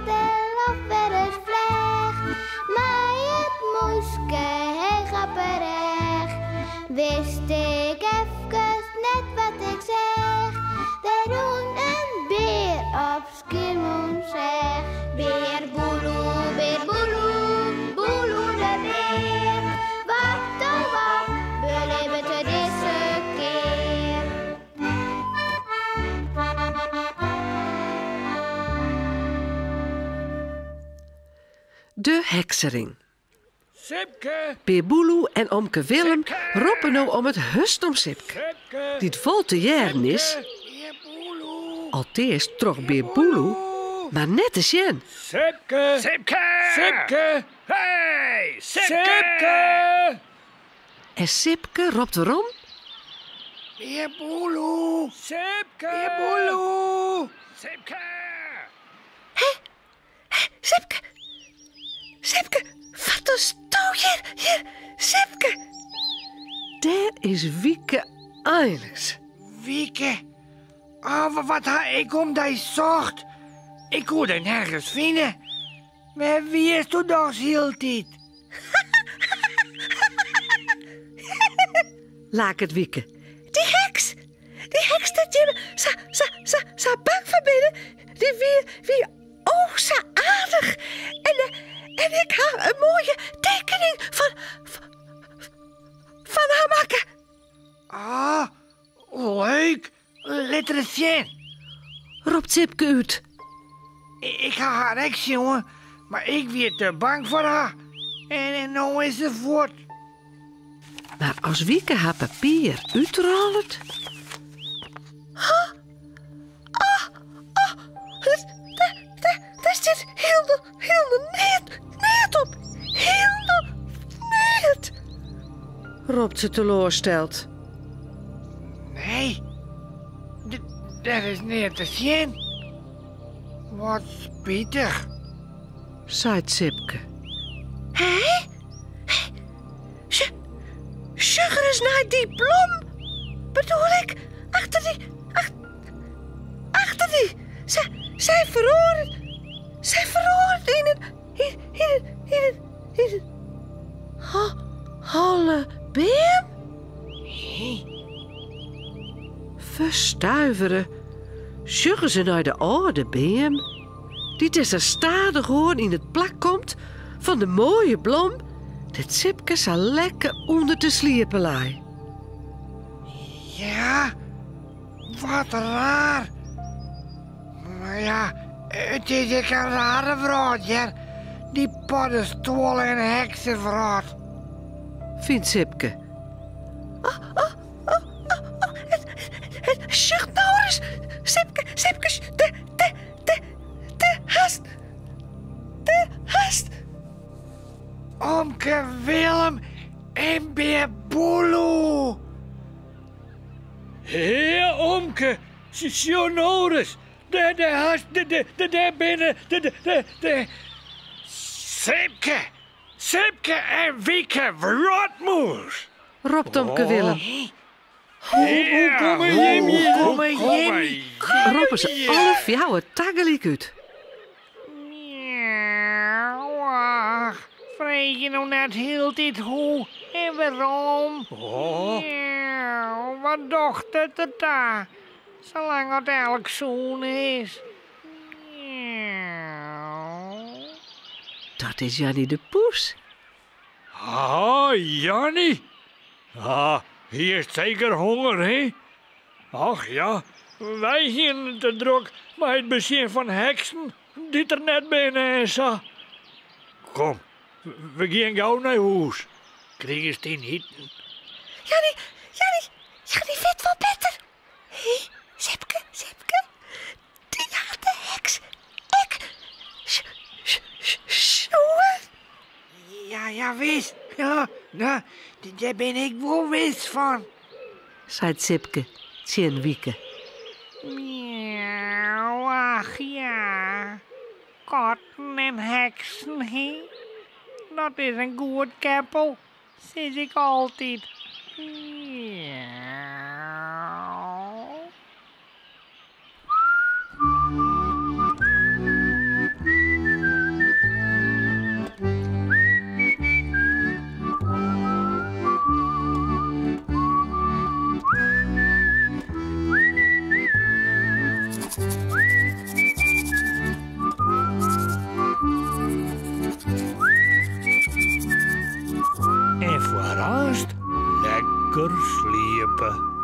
de lof weer het vleeg. Maar het moeske heel grapperig. Wist ik even net wat ik zeg. De doen een beer op Skiermoen zeg. Beer boeloe, boeloe de beer. Wat oh wat, beleven te deze keer. De heksering. Sipke! Beer Boeloe en omke Willem Sipke! roepen nou om het hust om Sipke. Sipke! Die het vol te jaren is. Beer Boeloe! Alteers trok Beer Boeloe, maar net als Jen. Sipke! Sipke! Sipke! Hey, Sipke! Sipke! En Sipke roept erom. Beer Boeloe! Sipke! Beer Boeloe! Sipke! Sipke! Sipke! Wat een stoel hier! Sipke! Daar is Wieke eindelijk. Wieke! Oh, wat ha ik om die zocht? Ik kon er nergens vinden. Maar wie is toen nog hield dit? Laat het Wieke. Die heks dat je zo bang van binnen. Die wie zo aardig. En ik ga een mooie tekening van haar maken. Ah, leuk. Let er eens in. Roept Sipke uit. Ik ga haar heks, jongen. Maar ik werd te bang voor haar. En nou is ze voort. Maar als Wieke haar papier uitrolt. Daar zit heel net op. Heel net. Roept ze teleursteld. Nee, dat is niet te zien. Wat spietig. Zei Sipke. Sugar is naar die blom. Bedoel ik, achter die. Zij verhoord in het holle beem. Verstuiveren. Sugar ze naar de oude beem. Die tussen stadig hoorn in het plak komt van de mooie blom. Dat Sipke zo lekker onder te sliepen laai. Ja, wat raar. Maar ja, het is een rare vrouw, ja. Die paddenstoel en heksenvrouw. Vindt Sipke. Zucht nou eens. Sipke, de hast. Omke Willem en Beer Boeloe. Heer Omke, Sjonoris, daar binnen, de. Sipke en Wieke Wrotmoes. Roept Omke Willem. Hoe komen jullie? Roepen ze alle fjouwen tegelijk uit. Ach, vreet je nou net heel dit hoe en waarom? Wat docht het er daar? Zolang het elk zoen is. Dat is Jannie de Poes. Ah, Jannie. Ah, hier is zeker honger, hè? Ach ja, wij hier te druk maar het bezien van heksen die er net binnen is. Kom, we gaan gauw naar huis. Krijgen ze die niet? Jannie vindt wel beter. Hé, Sipke. Die had de heks. Ik. Ja, wist. Ja, nou, daar ben ik wel wist van. Zei Sipke, tjen Wieke. Miauw, ach ja. Katten en heksen, hè? Dat is een goed keppel, zeg ik altijd. Miauw. lekker slepen.